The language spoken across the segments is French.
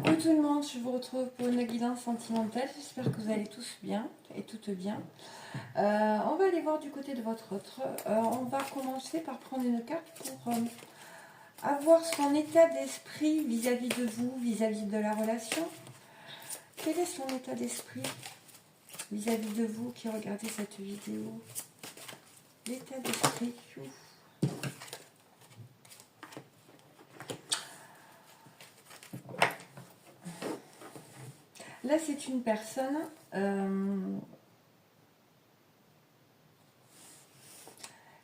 Coucou tout le monde, je vous retrouve pour une guidance sentimentale. J'espère que vous allez tous bien et toutes bien. On va aller voir du côté de votre autre. On va commencer par prendre une carte pour avoir son état d'esprit vis-à-vis de vous, vis-à-vis de la relation. Quel est son état d'esprit vis-à-vis de vous qui regardez cette vidéo? L'état d'esprit. Là, c'est une personne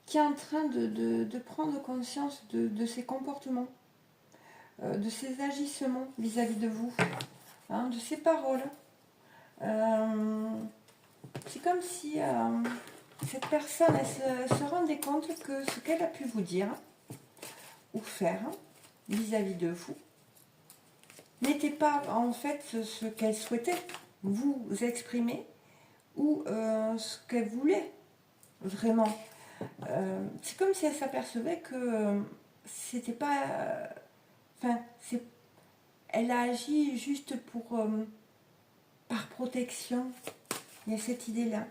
qui est en train de prendre conscience de ses comportements, de ses agissements vis-à-vis de vous, hein, de ses paroles. C'est comme si cette personne elle se rendait compte que ce qu'elle a pu vous dire ou faire vis-à-vis de vous n'était pas en fait ce qu'elle souhaitait vous exprimer ou ce qu'elle voulait vraiment. C'est comme si elle s'apercevait que c'était pas... Enfin, elle a agi juste pour par protection. Il y a cette idée-là.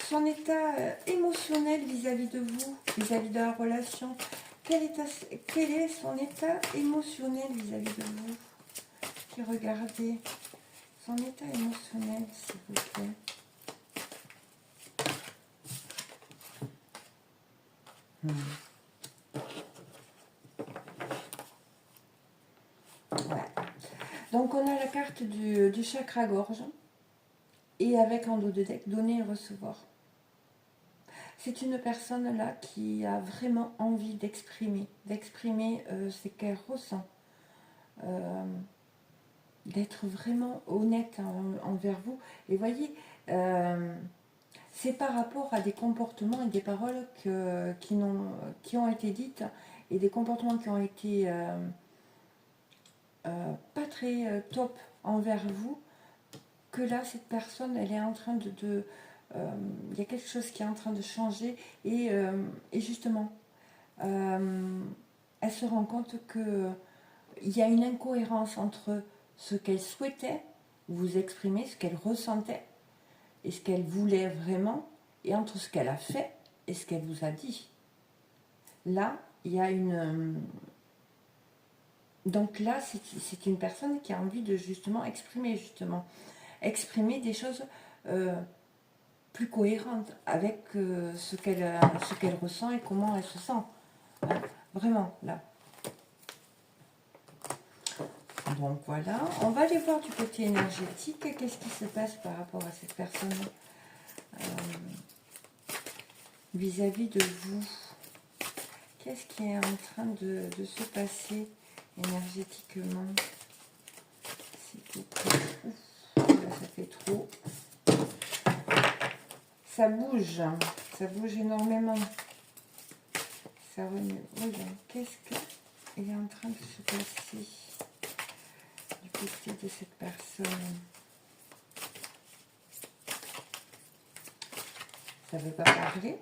Son état émotionnel vis-à-vis de vous, vis-à-vis de la relation. Quel est son état émotionnel vis-à-vis de vous? Qui regardez son état émotionnel, s'il vous plaît. Voilà. Donc on a la carte du chakra gorge et avec en dos de deck donner et recevoir. C'est une personne là qui a vraiment envie d'exprimer ce qu'elle ressent, d'être vraiment honnête envers vous. Et voyez, c'est par rapport à des comportements et des paroles qui ont été dites et des comportements qui ont été pas très top envers vous, que là, cette personne, elle est en train il y a quelque chose qui est en train de changer et justement, elle se rend compte qu'il y a une incohérence entre ce qu'elle souhaitait vous exprimer, ce qu'elle ressentait et ce qu'elle voulait vraiment, et entre ce qu'elle a fait et ce qu'elle vous a dit. Là, il y a une... Donc là, c'est une personne qui a envie de exprimer des choses plus cohérentes avec ce qu'elle ressent et comment elle se sent. Hein, vraiment, là. Donc voilà, on va aller voir du côté énergétique. Qu'est-ce qui se passe par rapport à cette personne vis-à-vis de vous? Qu'est-ce qui est en train de se passer énergétiquement? S'il vous plaît. Ouf, là, ça fait trop. Ça bouge énormément. Ça remue. Oui, qu'est-ce qu'il est en train de se passer du côté de cette personne? Ça ne veut pas parler.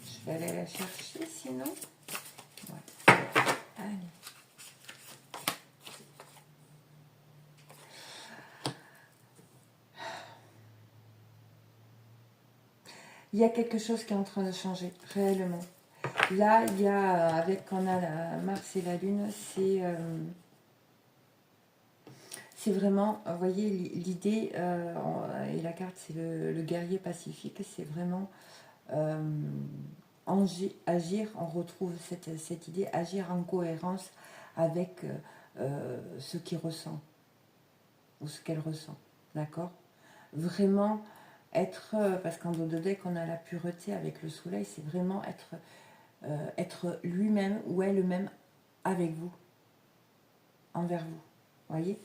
Je vais aller la chercher sinon. Ouais. Allez. Il y a quelque chose qui est en train de changer, réellement. Là, il y a, on a la Mars et la Lune, c'est vraiment, vous voyez, l'idée, et la carte, c'est le guerrier pacifique, c'est vraiment agir, on retrouve cette idée, agir en cohérence avec ce qu'il ressent, ou ce qu'elle ressent, d'accord? Vraiment être, parce qu'en dos de deck, on a la pureté avec le soleil, c'est vraiment être lui-même ou elle-même avec vous, envers vous, voyez?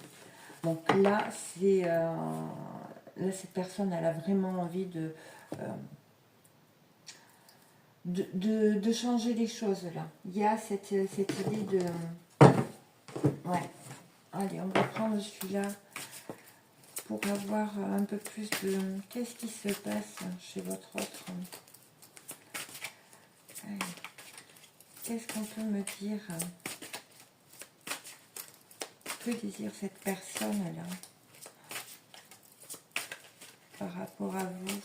Donc là, là, cette personne, elle a vraiment envie de changer les choses, là. Il y a cette idée de... Ouais. Allez, on va prendre celui-là pour avoir un peu plus de... Qu'est-ce qui se passe chez votre autre? Qu'est-ce qu'on peut me dire? que désire cette personne-là par rapport à vous?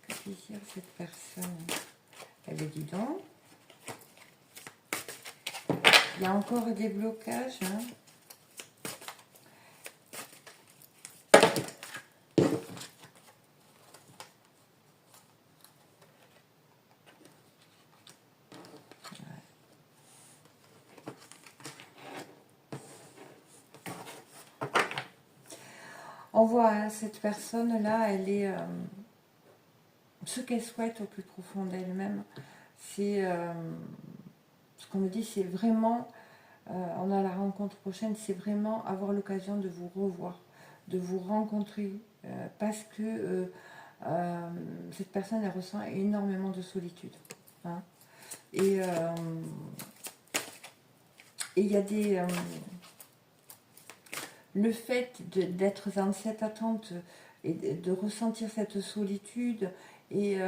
Que désire cette personne? Eh bien, dis donc. Il y a encore des blocages. Hein. On voit hein, cette personne-là, elle est... ce qu'elle souhaite au plus profond d'elle-même, c'est... ce qu'on me dit, c'est vraiment... on a la rencontre prochaine, c'est vraiment avoir l'occasion de vous revoir, de vous rencontrer, parce que cette personne, elle ressent énormément de solitude. Hein. Et il y a des... le fait d'être dans cette attente et de ressentir cette solitude et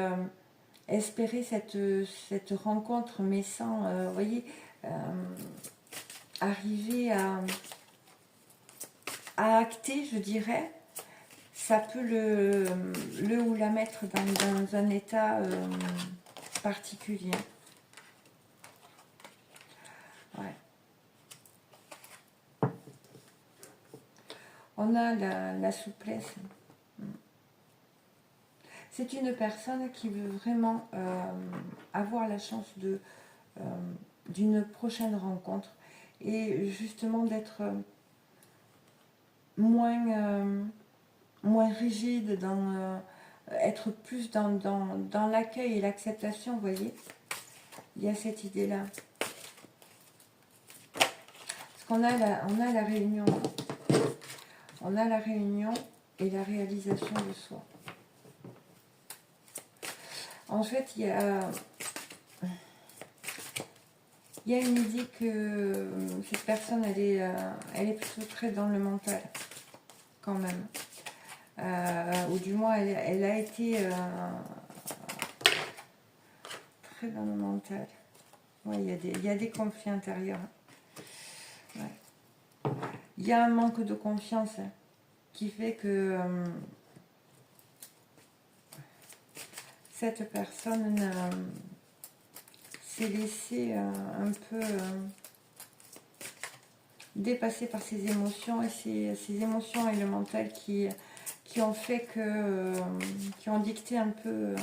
espérer cette rencontre, mais sans, vous voyez, arriver à acter, je dirais, ça peut le ou la mettre dans un état particulier. Ouais. On a la souplesse. C'est une personne qui veut vraiment avoir la chance d'une prochaine rencontre et justement d'être moins rigide, être plus dans l'accueil et l'acceptation, vous voyez. Il y a cette idée-là. Parce qu'on a la réunion. On a la réunion et la réalisation de soi. En fait, il y a une idée que cette personne, elle est plutôt très dans le mental, quand même. Ou du moins, elle a été très dans le mental. Ouais, il y a des conflits intérieurs. Ouais. Il y a un manque de confiance hein, qui fait que cette personne s'est laissée un peu dépassée par ses émotions et ses émotions et le mental qui ont fait que qui ont dicté un peu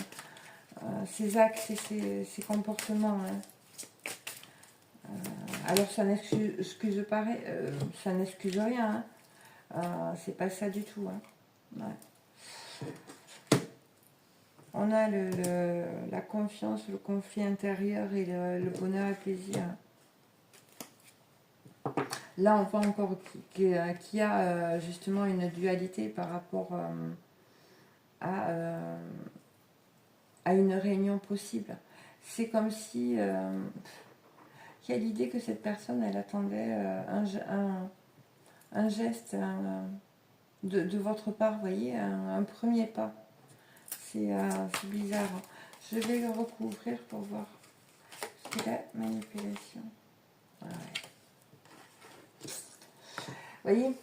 ses actes et ses comportements. Hein. Alors ça n'excuse pas, ça n'excuse rien. Hein. C'est pas ça du tout. Hein. Ouais. On a la confiance, le conflit intérieur et le bonheur et le plaisir. Là, on voit encore qu'il y a justement une dualité par rapport à une réunion possible. C'est comme si il y a l'idée que cette personne, elle attendait un geste de votre part, vous voyez, un premier pas. C'est bizarre. Je vais le recouvrir pour voir ce qu'il a, manipulation. Ouais. Vous voyez,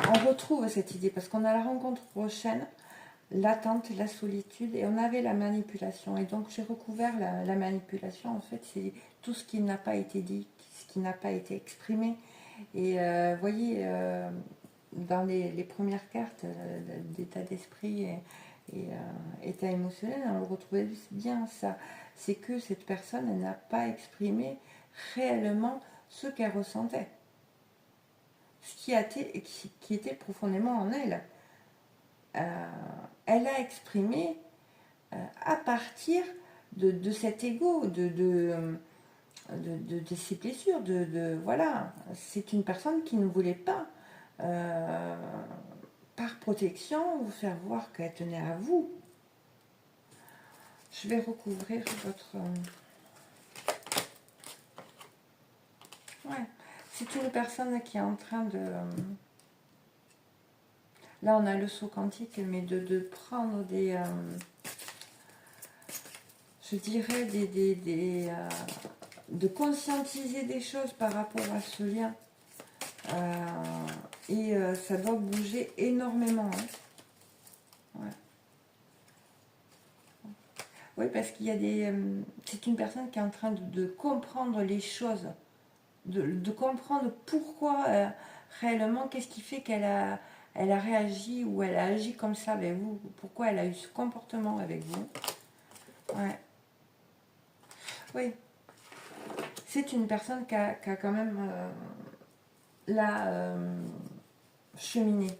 on retrouve cette idée parce qu'on a la rencontre prochaine, l'attente, la solitude et on avait la manipulation. Et donc j'ai recouvert la manipulation. En fait, c'est tout ce qui n'a pas été dit, ce qui n'a pas été exprimé. Et vous voyez, dans les premières cartes d'état d'esprit et état émotionnel, on le retrouvait bien ça. C'est que cette personne n'a pas exprimé réellement ce qu'elle ressentait, ce qui était profondément en elle. Elle a exprimé à partir de cet ego, de ses blessures, voilà. C'est une personne qui ne voulait pas, par protection, vous faire voir qu'elle tenait à vous. Je vais recouvrir votre... Ouais. C'est une personne qui est en train de... Là, on a le saut quantique, mais de prendre des... je dirais, de conscientiser des choses par rapport à ce lien. Et ça doit bouger énormément. Hein. Ouais. Oui, parce qu'il y a des... c'est une personne qui est en train de comprendre les choses, de comprendre pourquoi réellement, qu'est-ce qui fait elle a réagi ou elle a agi comme ça avec vous, pourquoi elle a eu ce comportement avec vous. Ouais. Oui. C'est une personne qui a quand même cheminé.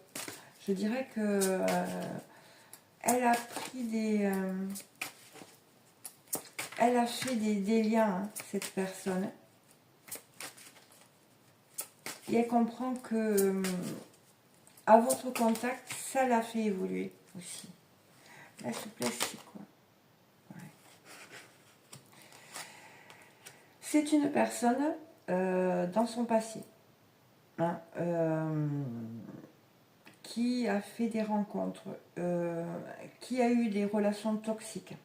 Je dirais que elle a pris elle a fait des liens, hein, cette personne. Et elle comprend que à votre contact, ça l'a fait évoluer aussi. La souplesse, c'est quoi? Ouais. C'est une personne dans son passé, hein, qui a fait des rencontres, qui a eu des relations toxiques,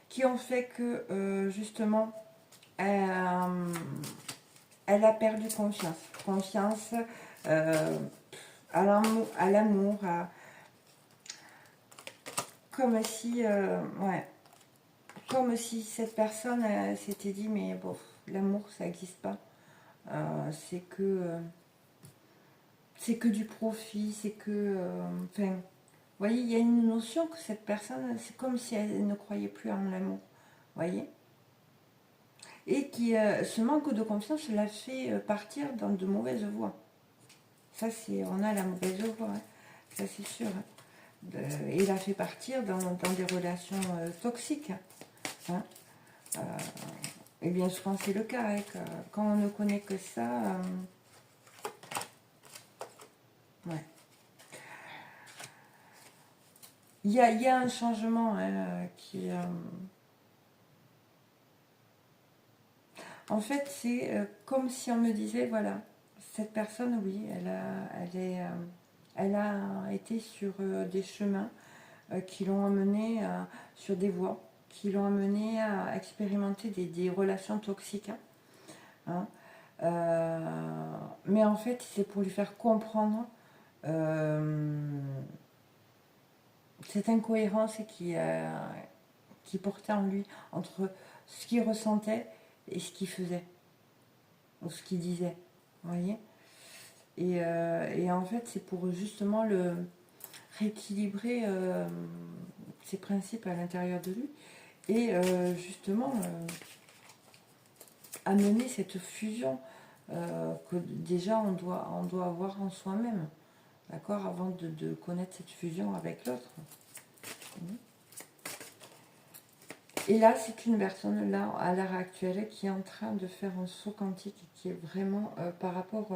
qui ont fait que justement elle a perdu confiance. Confiance à l'amour, comme si, ouais, comme si cette personne s'était dit, mais bon, l'amour, ça n'existe pas. C'est que du profit, c'est que, enfin, vous voyez, il y a une notion que cette personne, c'est comme si elle ne croyait plus en l'amour, vous voyez. Et qui, ce manque de confiance l'a fait partir dans de mauvaises voies. Ça, c'est, on a la mauvaise voie, hein. Ça c'est sûr. Hein. Et l'a fait partir dans des relations toxiques. Hein. Et bien souvent c'est le cas, hein, quand on ne connaît que ça. Ouais. Il y a un changement, hein, qui... en fait, c'est comme si on me disait, voilà, cette personne, oui, elle a été sur des chemins qui l'ont amené sur des voies, qui l'ont amené à expérimenter des relations toxiques. Hein. Mais en fait, c'est pour lui faire comprendre cette incohérence qui portait en lui entre ce qu'il ressentait et ce qu'il faisait, ou ce qu'il disait, vous voyez. Et en fait, c'est pour justement le rééquilibrer ses principes à l'intérieur de lui et justement amener cette fusion que déjà on doit avoir en soi-même, d'accord, avant de connaître cette fusion avec l'autre. Et là, c'est une personne, là, à l'heure actuelle, qui est en train de faire un saut quantique, qui est vraiment par rapport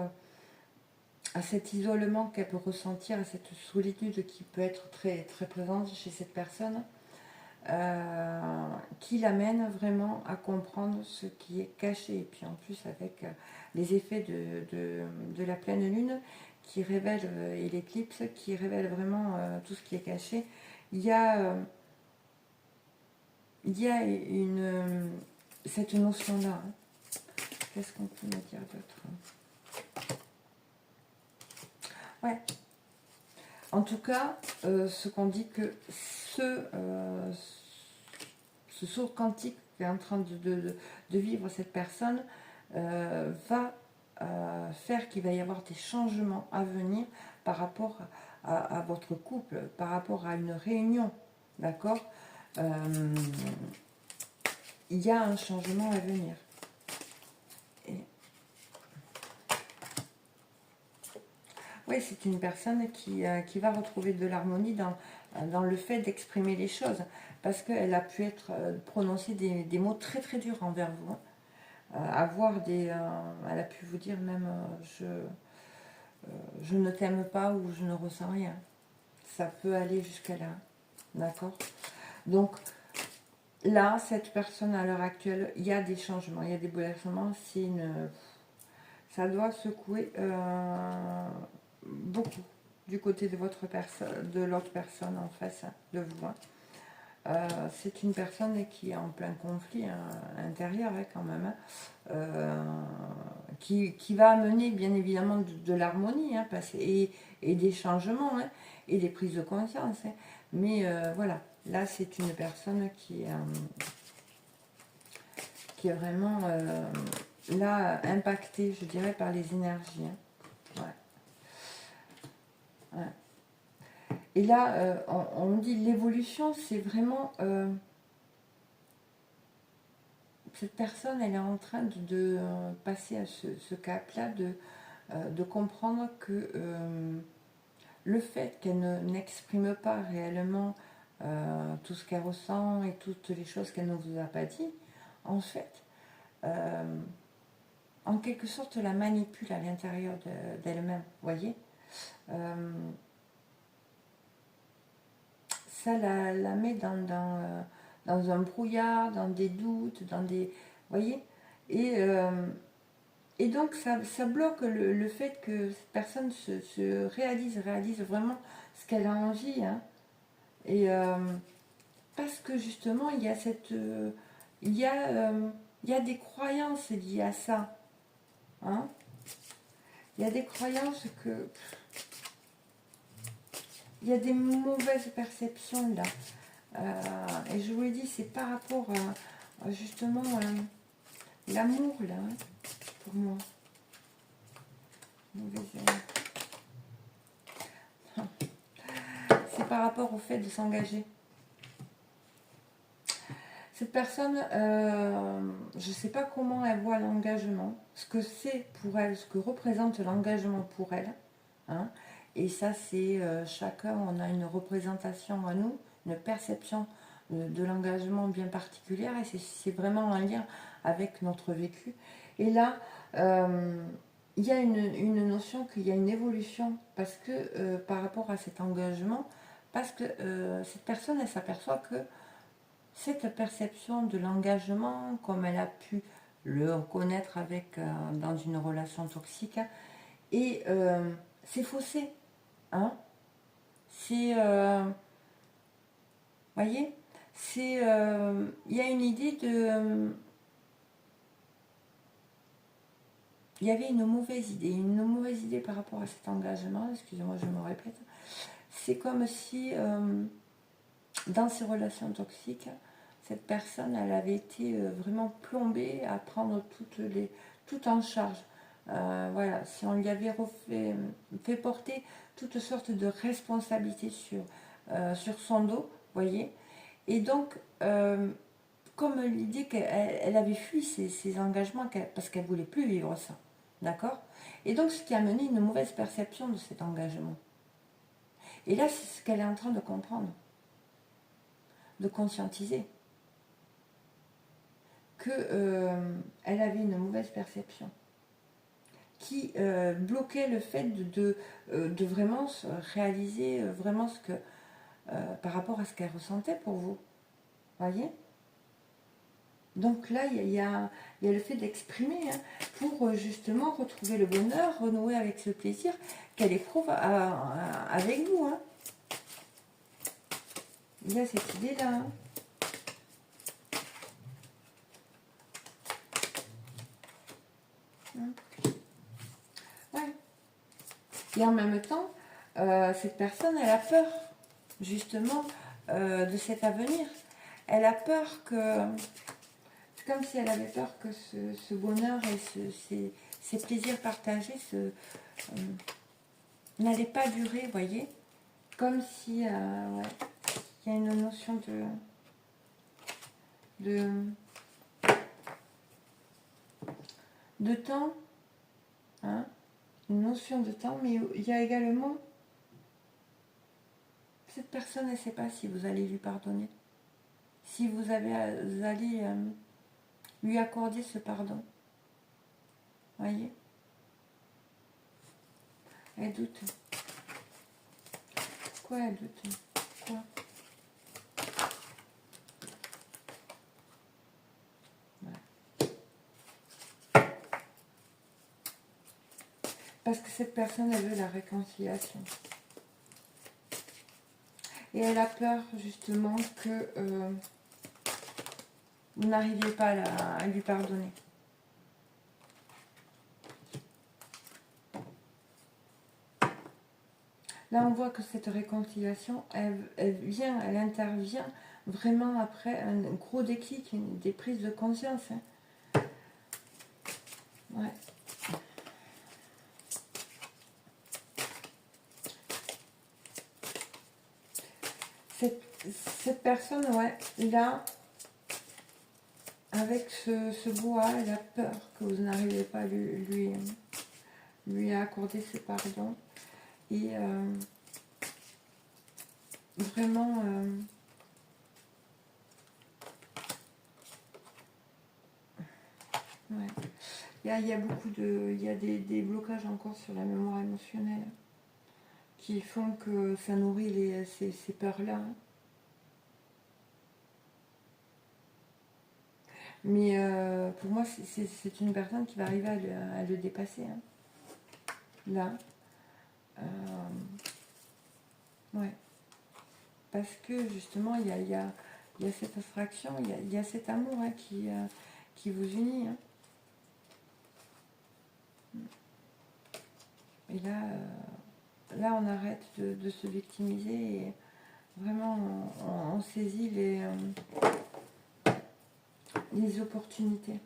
à cet isolement qu'elle peut ressentir, à cette solitude qui peut être très, très présente chez cette personne, qui l'amène vraiment à comprendre ce qui est caché. Et puis en plus, avec les effets de la pleine lune, qui révèle, et l'éclipse, qui révèle vraiment tout ce qui est caché, il y a cette notion-là. Hein. Qu'est-ce qu'on peut me dire d'autre? Ouais. En tout cas, ce qu'on dit que ce saut quantique qu'est en train de vivre cette personne va faire qu'il va y avoir des changements à venir par rapport à votre couple, par rapport à une réunion, d'accord. Il y a un changement à venir. Oui, c'est une personne qui va retrouver de l'harmonie dans le fait d'exprimer les choses, parce qu'elle a pu être prononcer des mots très très durs envers vous. Hein. Elle a pu vous dire même je ne t'aime pas ou je ne ressens rien. Ça peut aller jusqu'à là, d'accord. Donc là, cette personne à l'heure actuelle, il y a des changements, il y a des bouleversements. Ça doit secouer beaucoup du côté de votre personne, de l'autre personne en face de vous. Hein. c'est une personne qui est en plein conflit hein, intérieur hein, quand même, hein, qui va amener bien évidemment de l'harmonie hein, et des changements hein, et des prises de conscience. Hein. Mais voilà, là c'est une personne qui est vraiment là impactée, je dirais, par les énergies. Hein. Ouais. Ouais. Et là, on dit l'évolution, c'est vraiment... cette personne, elle est en train de passer à ce cap-là, de comprendre que le fait qu'elle n'exprime pas réellement tout ce qu'elle ressent et toutes les choses qu'elle ne vous a pas dit, en fait, en quelque sorte, la manipule à l'intérieur d'elle-même, voyez ça la met dans un brouillard, dans des doutes, dans des... voyez et donc ça bloque le fait que cette personne se réalise vraiment ce qu'elle a envie. Hein. Et parce que justement, il y a il y a des croyances liées à ça. Hein. Il y a des croyances que... il y a des mauvaises perceptions là. Et je vous l'ai dit, c'est par rapport à justement l'amour là, hein, pour moi. C'est par rapport au fait de s'engager. Cette personne, je ne sais pas comment elle voit l'engagement, ce que c'est pour elle, ce que représente l'engagement pour elle. Hein. Et ça, c'est chacun, on a une représentation à nous, une perception de l'engagement bien particulière, et c'est vraiment en lien avec notre vécu. Et là, il y a une notion qu'il y a une évolution, parce que par rapport à cet engagement, parce que cette personne, elle s'aperçoit que cette perception de l'engagement, comme elle a pu le reconnaître avec, dans une relation toxique, et c'est faussé. Hein, c'est, voyez, c'est, il y a une idée de, il y avait une mauvaise idée par rapport à cet engagement. Excusez-moi, je me répète. C'est comme si dans ces relations toxiques, cette personne, elle avait été vraiment plombée à prendre tout en charge. Voilà, si on lui avait fait porter toutes sortes de responsabilités sur son dos, voyez. Et donc, comme l'idée qu'elle avait fui ses engagements parce qu'elle ne voulait plus vivre ça, d'accord. Et donc, ce qui a mené une mauvaise perception de cet engagement. Et là, c'est ce qu'elle est en train de comprendre, de conscientiser. Qu'elle avait une mauvaise perception qui bloquait le fait de vraiment réaliser vraiment ce que par rapport à ce qu'elle ressentait pour vous, voyez. Donc là il y a le fait d'exprimer hein, pour justement retrouver le bonheur, renouer avec ce plaisir qu'elle éprouve avec vous. Hein. Il y a cette idée là. Hein. Ouais. Et en même temps, cette personne, elle a peur, justement, de cet avenir. Elle a peur que... C'est comme si elle avait peur que ce bonheur et ces plaisirs partagés n'allaient pas durer, vous voyez. Comme si... ouais, il y a une notion de temps, hein, une notion de temps, mais il y a également cette personne, elle ne sait pas si vous allez lui pardonner, si vous allez lui accorder ce pardon, voyez. Elle doute. Pourquoi elle doute? Pourquoi? Parce que cette personne, elle veut la réconciliation. Et elle a peur justement que vous n'arriviez pas à lui pardonner. Là, on voit que cette réconciliation, elle intervient vraiment après un gros déclic, des prises de conscience. Hein. Ouais. Cette personne, ouais, là, avec ce bois, elle a peur que vous n'arrivez pas à lui accorder ce pardon. Et vraiment, ouais. Il y a beaucoup il y a des blocages encore sur la mémoire émotionnelle qui font que ça nourrit ces peurs-là. Hein. Mais pour moi, c'est une personne qui va arriver à le dépasser. Hein. Là. Ouais. Parce que justement, il y a cette attraction, il y a cet amour hein, qui vous unit. Hein. Et là, on arrête de se victimiser et vraiment, on saisit les opportunités.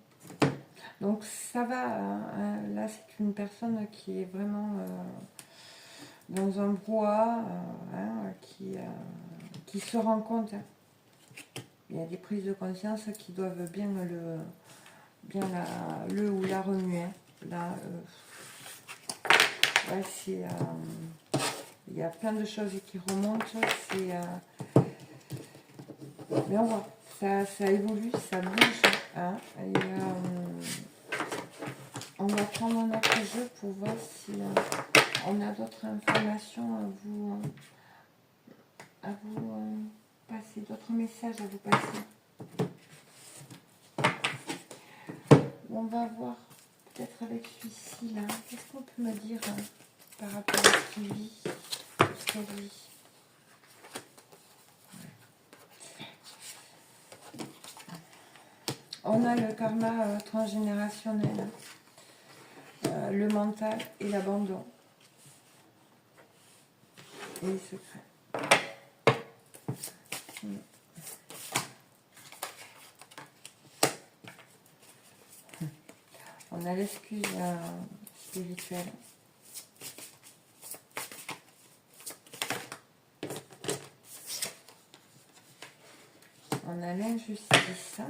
Donc ça va, là c'est une personne qui est vraiment dans un brouhaha, qui se rend compte. Hein. Il y a des prises de conscience qui doivent bien le ou la remuer. Hein. Là, ouais, il y a plein de choses qui remontent. Mais on voit, ça évolue, ça bouge. Hein, et, on va prendre notre jeu pour voir si on a d'autres informations à vous passer, d'autres messages à vous passer. On va voir peut-être avec celui-ci là. Qu'est-ce qu'on peut me dire par rapport à ce qu'il vit, ce qu'elle vit. On a le karma transgénérationnel, le mental et l'abandon. Et les secrets. On a l'excuse spirituelle. On a l'injustice.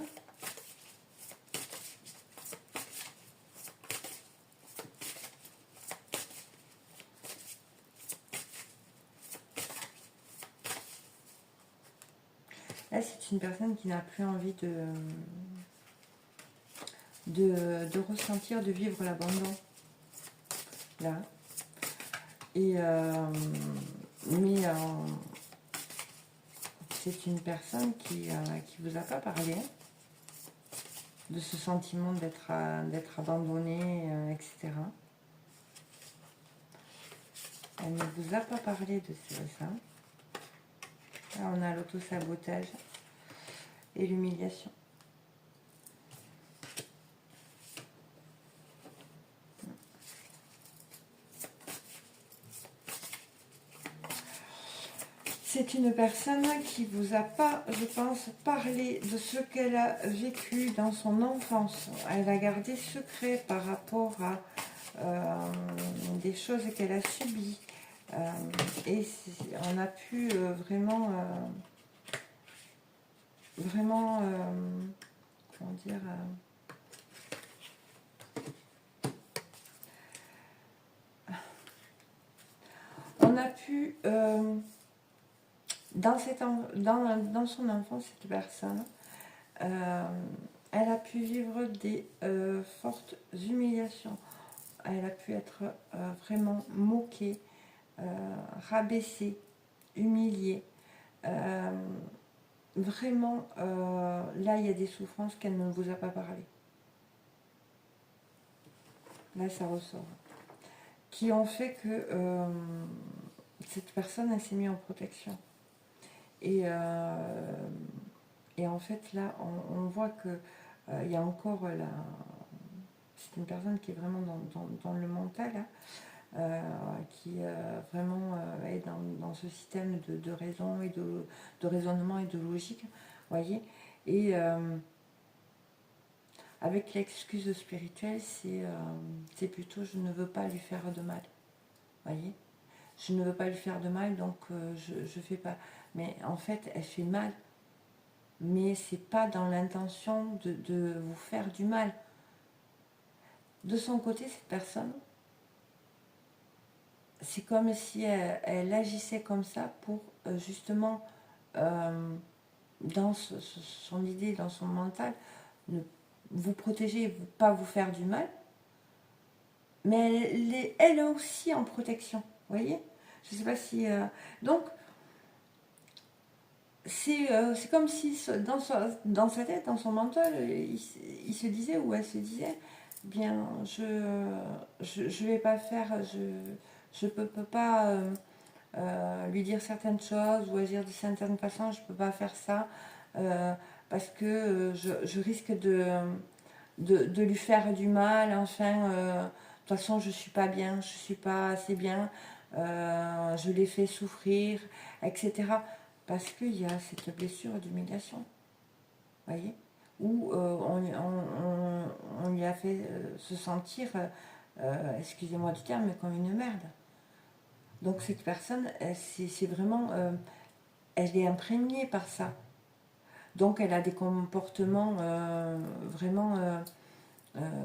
Là, c'est une personne qui n'a plus envie de ressentir, de vivre l'abandon. Là. Et mais c'est une personne qui vous a pas parlé de ce sentiment d'être abandonné, etc. Elle ne vous a pas parlé de ça. Là, on a l'auto-sabotage et l'humiliation. C'est une personne qui vous a pas, je pense, parlé de ce qu'elle a vécu dans son enfance. Elle a gardé secret par rapport à des choses qu'elle a subies. Et on a pu vraiment, comment dire, on a pu, dans son enfance, cette personne, elle a pu vivre des fortes humiliations. Elle a pu être vraiment moquée, rabaissée, humiliée. Vraiment, là, il y a des souffrances qu'elle ne vous a pas parlé. Là, ça ressort. Qui ont fait que cette personne, elle s'est mise en protection. Et en fait, là, on voit que il y a encore la... C'est une personne qui est vraiment dans le mental, hein, qui vraiment est dans ce système de raison et de raisonnement et de logique, voyez. Et avec l'excuse spirituelle, c'est plutôt je ne veux pas lui faire de mal, voyez. Je ne veux pas lui faire de mal, donc je fais pas. Mais en fait, elle fait mal, mais c'est pas dans l'intention de vous faire du mal. De son côté, cette personne, c'est comme si elle agissait comme ça pour justement, dans son idée, dans son mental, ne vous protéger, pas vous faire du mal, mais elle est aussi en protection, vous voyez. Je ne sais pas si... donc, c'est comme si dans sa tête, dans son mental, il se disait, ou elle se disait, bien, je vais pas faire, je peux pas lui dire certaines choses ou agir de certaines façons, je peux pas faire ça parce que je risque de lui faire du mal, enfin, de toute façon, je suis pas bien, je suis pas assez bien, je l'ai fait souffrir, etc. Parce qu'il y a cette blessure d'humiliation, voyez, où on lui a fait se sentir, excusez-moi du terme, mais comme une merde. Donc cette personne, c'est vraiment, elle est imprégnée par ça. Donc elle a des comportements vraiment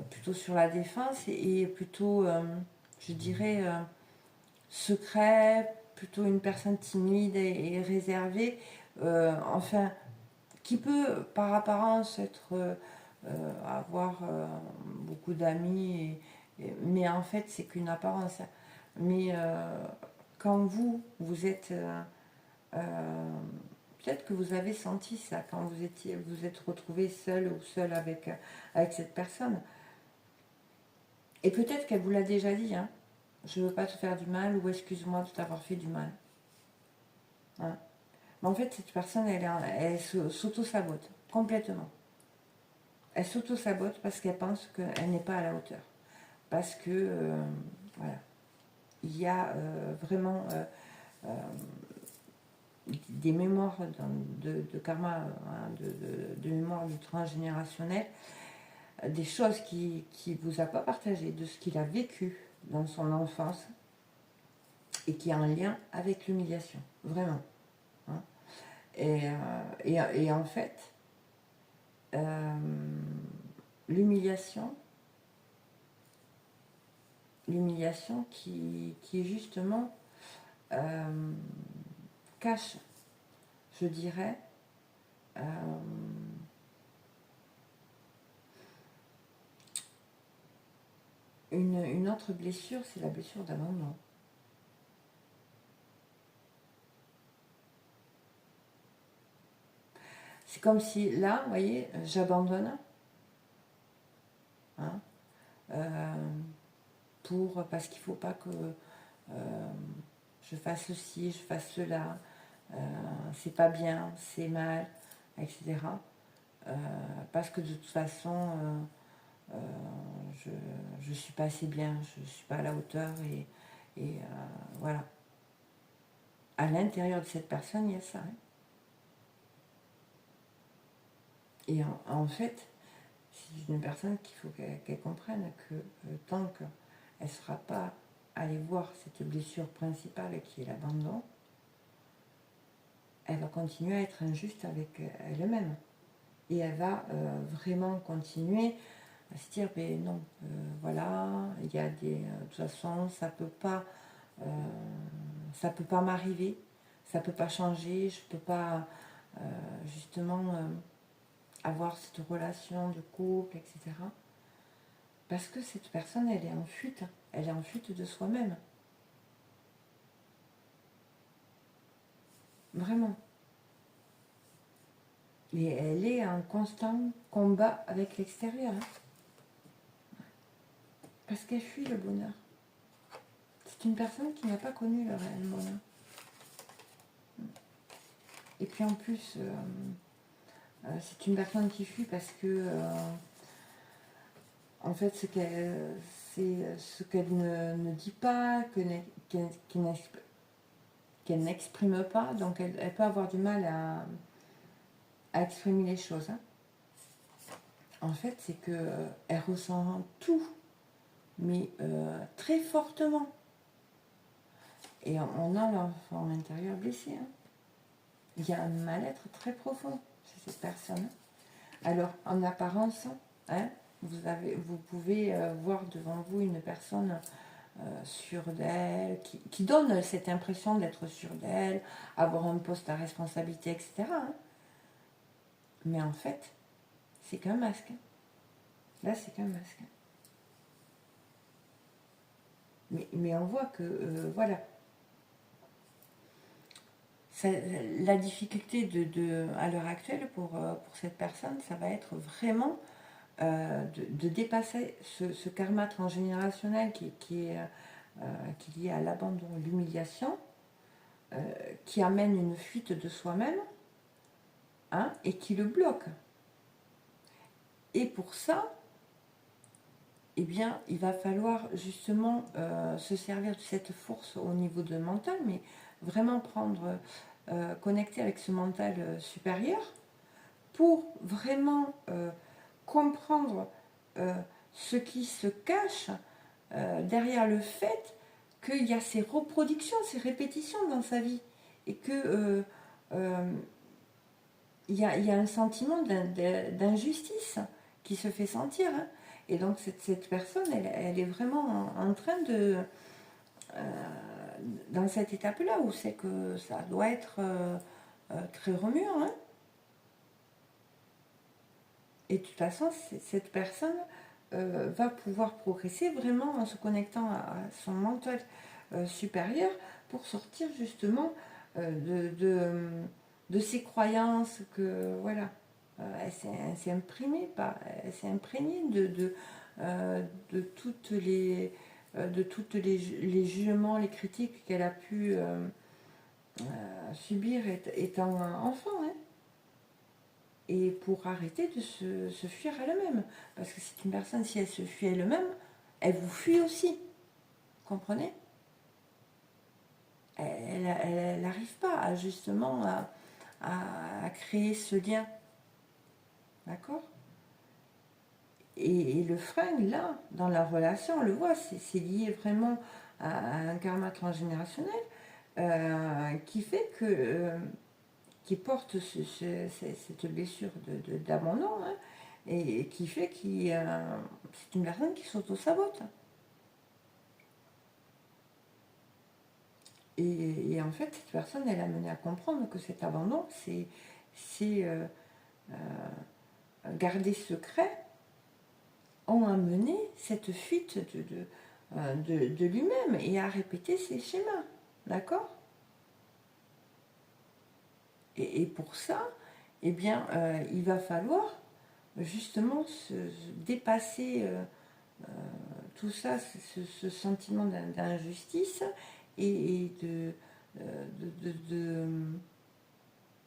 plutôt sur la défense et plutôt, je dirais, secret, plutôt une personne timide et réservée, enfin, qui peut par apparence avoir beaucoup d'amis, mais en fait c'est qu'une apparence. Mais quand vous êtes... peut-être que vous avez senti ça quand vous êtes retrouvé seul ou seul avec cette personne. Et peut-être qu'elle vous l'a déjà dit, hein. Je ne veux pas te faire du mal ou excuse-moi de t'avoir fait du mal. Hein. Mais en fait, cette personne, elle s'auto-sabote complètement. Elle s'auto-sabote parce qu'elle pense qu'elle n'est pas à la hauteur. Parce que, voilà, il y a vraiment des mémoires de karma, hein, de mémoire du transgénérationnel, des choses qu'il ne vous a pas partagées, de ce qu'il a vécu dans son enfance et qui a un lien avec l'humiliation, vraiment. Hein. Et en fait, l'humiliation qui est justement cache, je dirais, une autre blessure, c'est la blessure d'abandon. C'est comme si là, vous voyez, j'abandonne, hein, parce qu'il ne faut pas que je fasse ceci, je fasse cela, c'est pas bien, c'est mal, etc. Parce que de toute façon, je ne suis pas assez bien, je ne suis pas à la hauteur et voilà. À l'intérieur de cette personne, il y a ça. Hein. Et en fait, c'est une personne qu'il faut qu'elle comprenne que tant qu'elle ne sera pas allée voir cette blessure principale qui est l'abandon, elle va continuer à être injuste avec elle-même. Et elle va vraiment continuer à se dire, ben non, voilà, il y a des... de toute façon, ça peut pas m'arriver, ça peut pas changer, je peux pas justement avoir cette relation de couple, etc. Parce que cette personne, elle est en fuite, elle est en fuite de soi-même. Vraiment. Et elle est en constant combat avec l'extérieur. Hein. Parce qu'elle fuit le bonheur. C'est une personne qui n'a pas connu le réel bonheur. Et puis en plus, c'est une personne qui fuit parce que, en fait, c'est ce qu'elle ne dit pas, qu'elle n'exprime pas, donc elle peut avoir du mal à exprimer les choses. Hein. En fait, c'est que elle ressent tout, mais très fortement. Et on a l'enfant intérieur blessé. Hein. Il y a un mal-être très profond chez cette personne. Alors, en apparence, hein, vous pouvez voir devant vous une personne sûre d'elle, qui donne cette impression d'être sûre d'elle, avoir un poste à responsabilité, etc. Hein. Mais en fait, c'est qu'un masque. Là, c'est qu'un masque. Mais on voit que, voilà, la difficulté à l'heure actuelle pour cette personne, ça va être vraiment de dépasser ce karma transgénérationnel qui est lié à l'abandon, l'humiliation, qui amène une fuite de soi-même, hein, et qui le bloque. Et pour ça, eh bien, il va falloir justement se servir de cette force au niveau de mental, mais vraiment connecter avec ce mental supérieur pour vraiment comprendre ce qui se cache derrière le fait qu'il y a ces reproductions, ces répétitions dans sa vie et que il y a un sentiment d'injustice qui se fait sentir. Hein. Et donc cette personne, elle est vraiment en train de... dans cette étape-là où c'est que ça doit être très remuant. Hein. Et de toute façon, cette personne va pouvoir progresser vraiment en se connectant à son mental supérieur pour sortir justement de ces croyances que, voilà, elle s'est imprimée, elle s'est imprégnée de toutes les jugements, les critiques qu'elle a pu subir étant enfant. Hein. Et pour arrêter de se fuir elle-même. Parce que c'est une personne, si elle se fuit elle-même, elle vous fuit aussi. Comprenez? Elle n'arrive pas à justement à créer ce lien. D'accord? Et le frein, là, dans la relation, on le voit, c'est lié vraiment à un karma transgénérationnel qui fait que... qui porte cette blessure d'abandon, hein, et qui fait que c'est une personne qui s'auto-sabote. Et en fait, cette personne, elle a mené à comprendre que cet abandon, c'est garder secret, ont amené cette fuite de lui-même et à répéter ces schémas. D'accord? Et pour ça, eh bien, il va falloir justement se dépasser tout ça, ce sentiment d'injustice et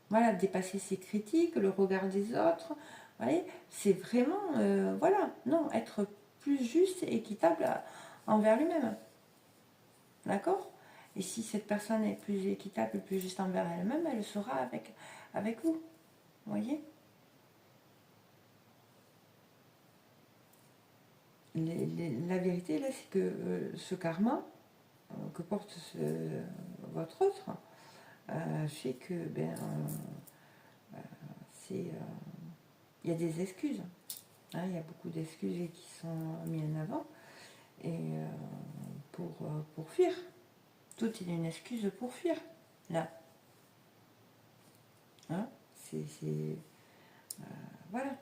voilà, dépasser ses critiques, le regard des autres. Vous voyez, c'est vraiment, voilà, non, être plus juste et équitable envers lui-même. D'accord? Et si cette personne est plus équitable, plus juste envers elle-même, elle le sera avec vous. Vous voyez? La vérité, là, c'est que ce karma que porte votre autre fait que, il y a des excuses. Hein, il y a beaucoup d'excuses qui sont mises en avant et pour fuir. Tout est une excuse pour fuir, là. Hein, voilà.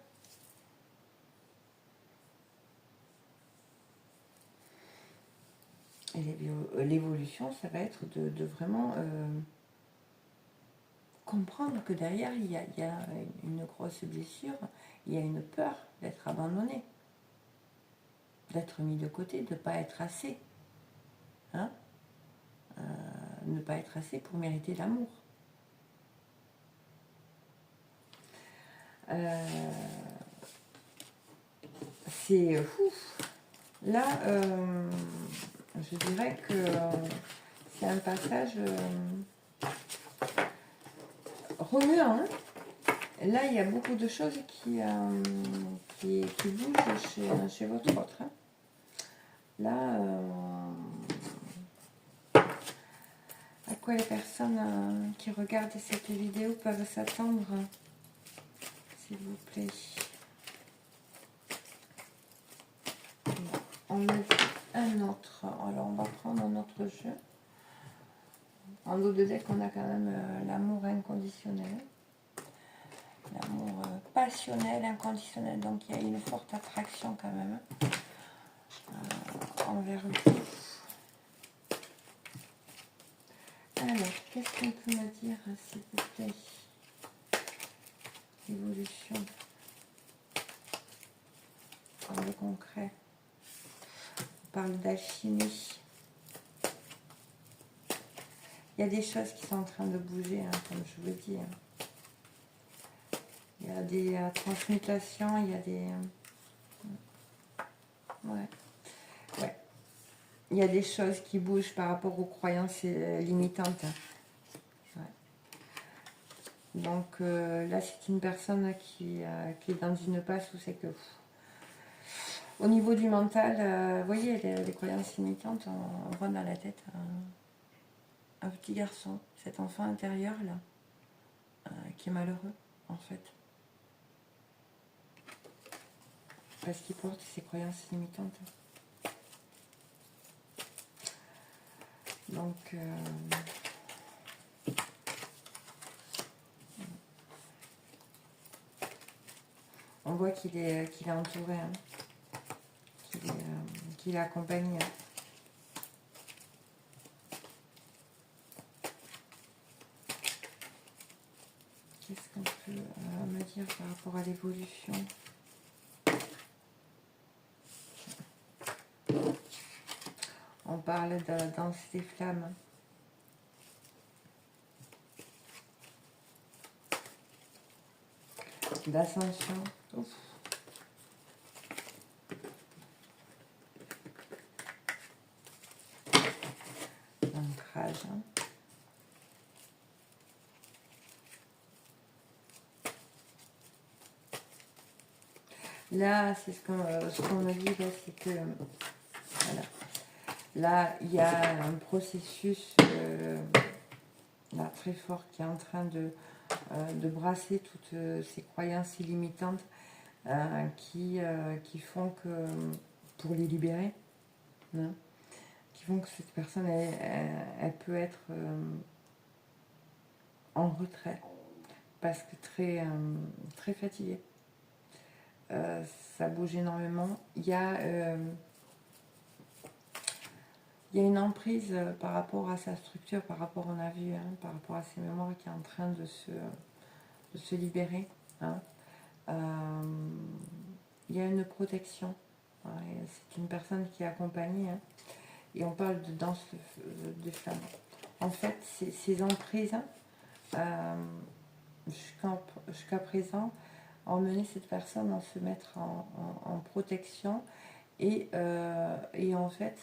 Et l'évolution, ça va être de vraiment comprendre que derrière, il y a une grosse blessure, il y a une peur d'être abandonné, d'être mis de côté, de ne pas être assez. Hein, ne pas être assez pour mériter l'amour. C'est... Là, je dirais que c'est un passage remuant. Hein. Là, il y a beaucoup de choses qui bougent chez votre autre. Hein. Là, à quoi les personnes qui regardent cette vidéo peuvent s'attendre, s'il vous plaît. On met un autre. Alors, on va prendre un autre jeu. En dos de deck, on a quand même l'amour inconditionnel. L'amour passionnel, inconditionnel. Donc, il y a une forte attraction quand même envers vous. Alors, qu'est-ce qu'on peut me dire, s'il vous plaît? Évolution. Dans le concret. On parle d'alchimie. Il y a des choses qui sont en train de bouger, hein, comme je vous dis. Hein. Il y a des transmutations, il y a des... ouais. Il y a des choses qui bougent par rapport aux croyances limitantes. Ouais. Donc là, c'est une personne qui est dans une passe où c'est que... au niveau du mental, vous voyez, les croyances limitantes, on voit dans la tête un petit garçon, cet enfant intérieur là, qui est malheureux en fait. Parce qu'il porte ses croyances limitantes. Donc, on voit qu'il est entouré, hein, qu'il est accompagné. Qu'est-ce qu'on peut me dire par rapport à l'évolution? On parle de la danse des flammes. D'ascension. D'ancrage. Hein. Là, c'est ce qu'on me dit, c'est que voilà. Là, il y a un processus là, très fort qui est en train de brasser toutes ces croyances illimitantes qui font que, pour les libérer, hein, qui font que cette personne, elle peut être en retrait, parce que très fatiguée. Ça bouge énormément. Il y a une emprise par rapport à sa structure, par rapport, on a vu, hein, par rapport à ses mémoires qui est en train de se libérer. Hein. Il y a une protection. Ouais, c'est une personne qui est accompagnée. Hein, et on parle de danse de flamme. En fait, ces emprises, jusqu'à présent, ont mené cette personne à se mettre en protection et en fait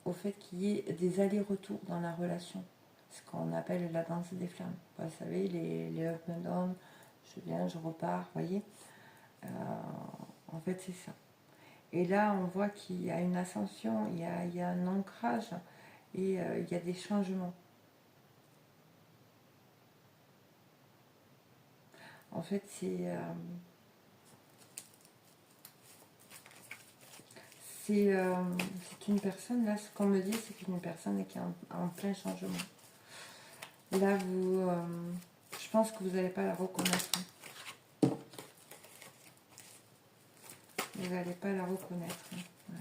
au fait qu'il y ait des allers-retours dans la relation, ce qu'on appelle la danse des flammes. Vous savez, les up and down, je viens, je repars, vous voyez. En fait, c'est ça. Et là, on voit qu'il y a une ascension, il y a un ancrage et il y a des changements. En fait, c'est une personne, là, ce qu'on me dit, c'est qu'une personne qui est en plein changement. Là, je pense que vous n'allez pas la reconnaître. Vous n'allez pas la reconnaître. Ouais.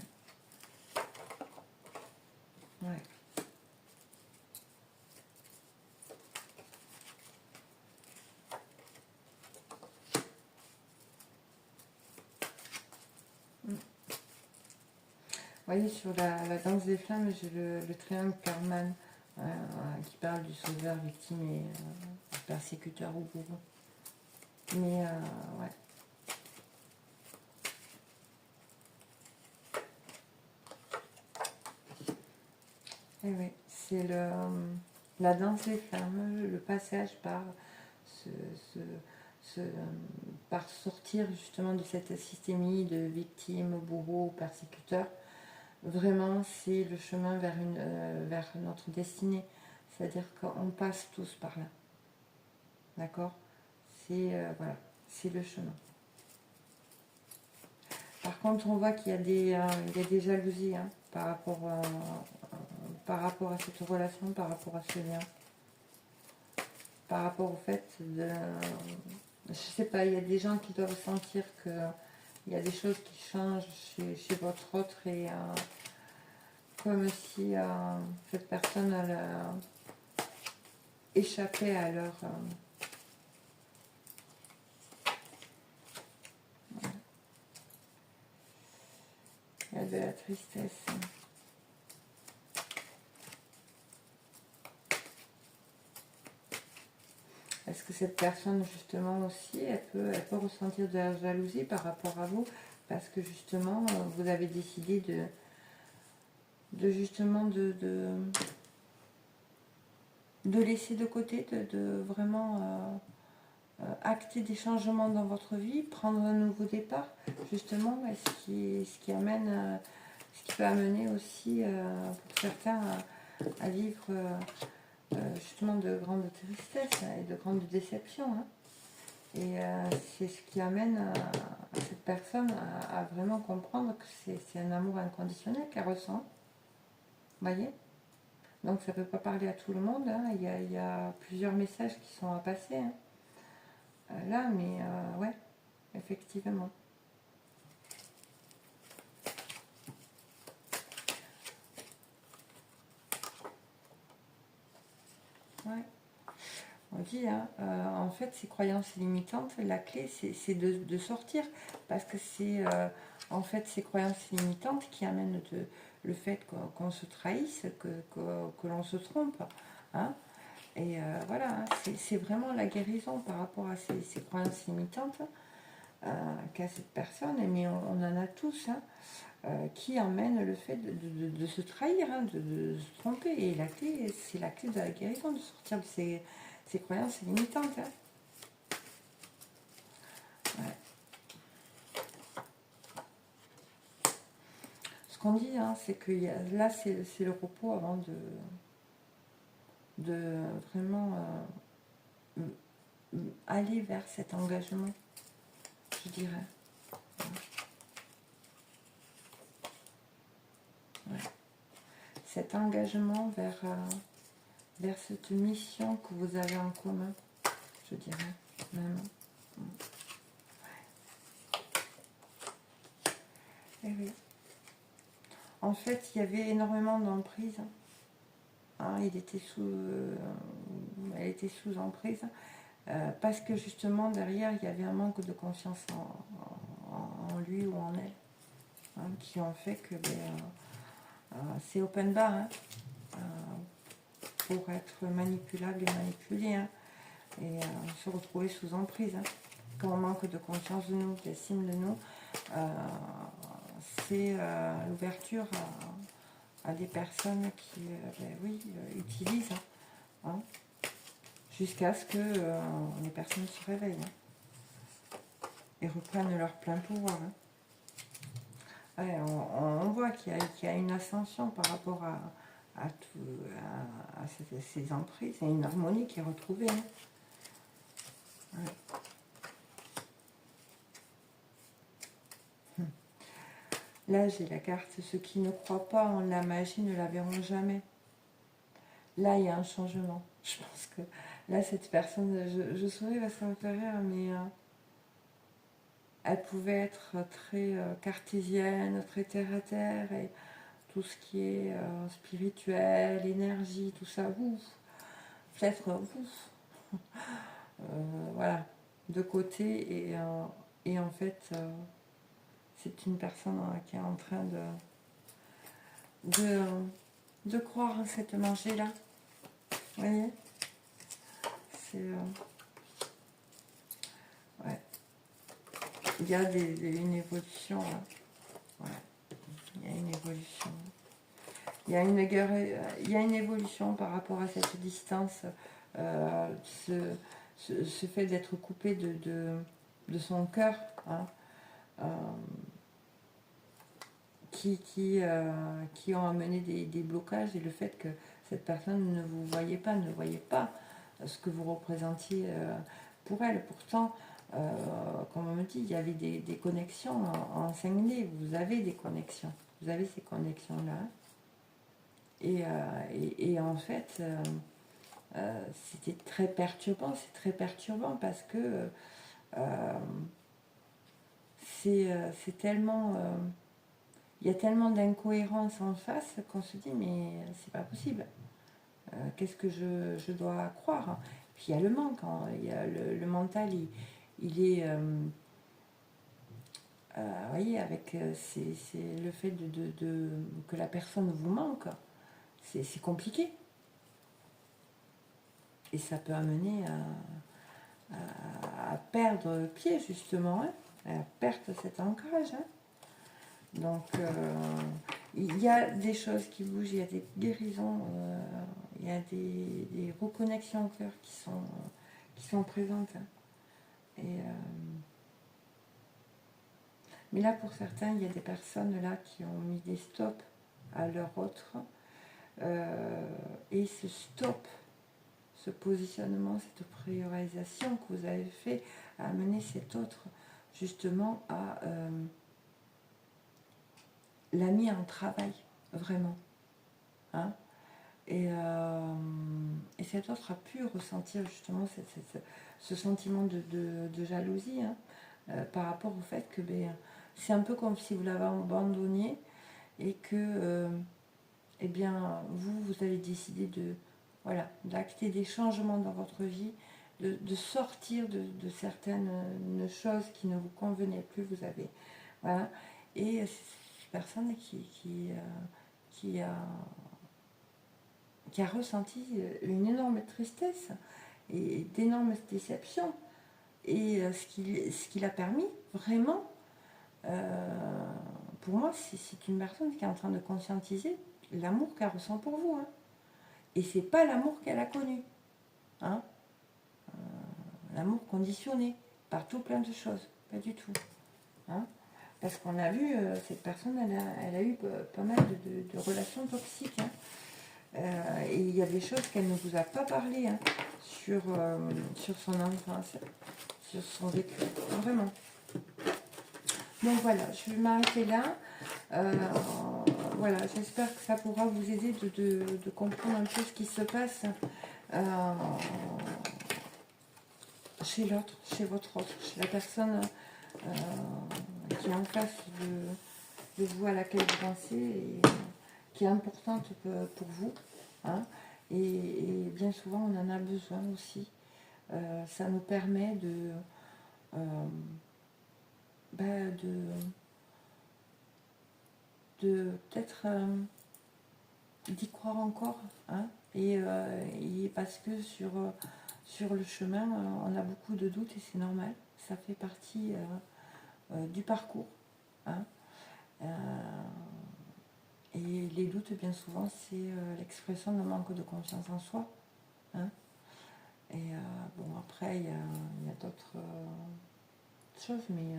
Ouais. Vous voyez, sur la danse des flammes, j'ai le triangle Karman. qui parle du sauveur, victime et persécuteur ou bourreau. Mais ouais. Et oui, c'est la danse des flammes, le passage par par sortir justement de cette systémie de victime, bourreau, persécuteur. Vraiment, c'est le chemin vers notre destinée. C'est-à-dire qu'on passe tous par là. D'accord? C'est voilà, c'est le chemin. Par contre, on voit qu'il y a des jalousies hein, par rapport à cette relation, par rapport à ce lien, par rapport au fait de... Je sais pas, il y a des gens qui doivent sentir qu'il y a des choses qui changent chez votre autre et comme si cette personne elle, échappait à leur... il y a de la tristesse. Est-ce que cette personne, justement, aussi, elle peut ressentir de la jalousie par rapport à vous? Parce que, justement, vous avez décidé de laisser de côté, de vraiment acter des changements dans votre vie, prendre un nouveau départ, justement, et ce qui amène, ce qui peut amener aussi, pour certains, à vivre justement de grandes tristesses et de grandes déceptions. Hein. Et c'est ce qui amène cette personne à vraiment comprendre que c'est un amour inconditionnel qu'elle ressent. Vous voyez? Donc ça ne peut pas parler à tout le monde. Hein. Il y a plusieurs messages qui sont à passer. Hein. Là, mais ouais, effectivement. Ouais. On dit, hein, en fait, ces croyances limitantes, la clé, c'est de sortir, parce que c'est en fait ces croyances limitantes qui amènent le fait qu'on se trahisse, que l'on se trompe. Hein. Et voilà, hein, c'est vraiment la guérison par rapport à ces croyances limitantes qu'a cette personne, mais on en a tous, hein, qui amènent le fait de se trahir, hein, de se tromper. Et la clé, c'est la clé de la guérison, de sortir de ces croyances limitantes. Hein. Ouais. Ce qu'on dit, hein, c'est que là, c'est le repos avant de vraiment aller vers cet engagement, je dirais. Ouais. Cet engagement vers cette mission que vous avez en commun, je dirais, même. Et oui. En fait, il y avait énormément d'emprise. Hein, elle était sous emprise. Parce que justement, derrière, il y avait un manque de confiance en lui ou en elle. Hein, qui ont fait que c'est open bar. Hein, pour être manipulable et manipulé. Hein, et se retrouver sous emprise. Hein. Quand on manque de confiance de nous, d'estime de nous, c'est l'ouverture à des personnes qui utilisent hein, jusqu'à ce que les personnes se réveillent hein, et reprennent leur plein pouvoir. Hein. Ouais, on voit qu'il y a une ascension par rapport à ces emprises, il y a une harmonie qui est retrouvée. Hein. Ouais. Là, j'ai la carte « Ceux qui ne croient pas en la magie ne la verront jamais ». Là, il y a un changement. Je pense que là, cette personne, je souris parce que ça me fait rire, mais elle pouvait être très cartésienne, très terre-à-terre, et tout ce qui est spirituel, énergie, tout ça, ouf, peut-être, ouf, voilà, de côté, et en fait... c'est une personne qui est en train de croire à cette magie-là. Vous voyez, c'est... ouais. Il y a une évolution. Ouais. Il y a une évolution. Il y a une évolution par rapport à cette distance. Ce fait d'être coupé de son cœur. Hein, qui ont amené des blocages, et le fait que cette personne ne vous voyait pas, ne voyait pas ce que vous représentiez pour elle. Pourtant, comme on me dit, il y avait des connexions en 5D. Vous avez des connexions, vous avez ces connexions-là. Et en fait, c'était très perturbant, c'est très perturbant parce que c'est tellement... il y a tellement d'incohérences en face qu'on se dit mais c'est pas possible. Qu'est-ce que je dois croire? Puis il y a le manque, hein. Il y a le mental, il est... vous voyez, avec c'est le fait que la personne vous manque, c'est compliqué. Et ça peut amener à perdre pied, justement, hein, à perdre cet ancrage. Hein. Donc, il y a des choses qui bougent, il y a des guérisons, il y a des reconnexions au cœur qui sont présentes. Hein. Et, mais là, pour certains, il y a des personnes là qui ont mis des stops à leur autre. Et ce stop, ce positionnement, cette priorisation que vous avez fait a amené cet autre justement à l'a mis en travail, vraiment. Hein, et cet autre a pu ressentir justement ce sentiment de jalousie, hein, par rapport au fait que c'est un peu comme si vous l'avez abandonné et que eh bien, vous avez décidé d'acter des changements dans votre vie, de sortir de certaines choses qui ne vous convenaient plus. Vous avez, voilà. Et c'est cette personne qui a ressenti une énorme tristesse et d'énormes déceptions. Et ce qui l'a permis, vraiment, pour moi, c'est une personne qui est en train de conscientiser l'amour qu'elle ressent pour vous. Hein. Et c'est pas l'amour qu'elle a connu. Hein. L'amour conditionné par tout plein de choses. Pas du tout. Hein. Parce qu'on a vu, cette personne, elle a eu pas mal de relations toxiques. Hein. Et il y a des choses qu'elle ne vous a pas parlé, hein, sur son enfance, sur son vécu. Vraiment. Donc voilà, je vais m'arrêter là. Voilà, j'espère que ça pourra vous aider de comprendre un peu ce qui se passe chez l'autre, chez votre autre, chez la personne qui est en face de vous, à laquelle vous pensez, et qui est importante pour vous. Hein, et bien souvent, on en a besoin aussi. Ça nous permet de peut-être d'y croire encore, hein, et parce que sur le chemin, on a beaucoup de doutes, et c'est normal, ça fait partie du parcours. Hein, et les doutes, bien souvent, c'est l'expression d'un manque de confiance en soi. Hein, et bon, après, il y a d'autres choses, mais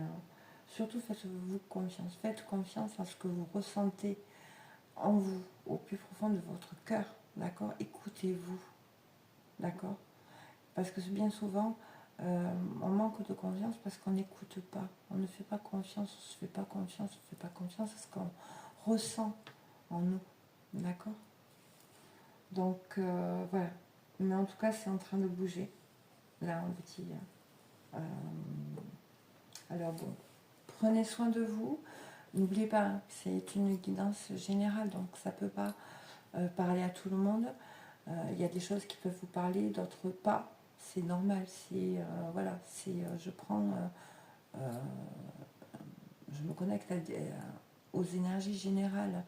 surtout faites-vous confiance. Faites confiance à ce que vous ressentez en vous, au plus profond de votre cœur. D'accord? Écoutez-vous. D'accord? Parce que bien souvent, on manque de confiance parce qu'on n'écoute pas. On ne fait pas confiance, on ne se fait pas confiance, on ne fait pas confiance à ce qu'on ressent en nous. D'accord? Donc, voilà. Mais en tout cas, c'est en train de bouger. Là, on vous dit. Alors bon, prenez soin de vous. N'oubliez pas, c'est une guidance générale, donc ça ne peut pas parler à tout le monde. Il y a des choses qui peuvent vous parler, d'autres pas. C'est normal. Voilà, je prends, je me connecte aux énergies générales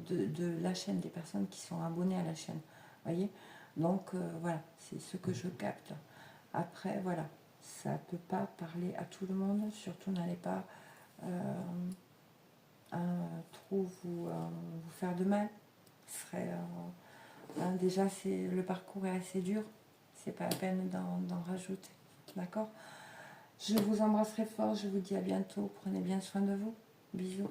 de la chaîne, des personnes qui sont abonnées à la chaîne. Voyez, Donc voilà, c'est ce que je capte. Après, voilà, ça ne peut pas parler à tout le monde, surtout n'allez pas trop vous faire de mal. Ce serait, déjà, le parcours est assez dur, c'est pas la peine d'en rajouter. D'accord? Je vous embrasserai fort, je vous dis à bientôt, prenez bien soin de vous. Bisous.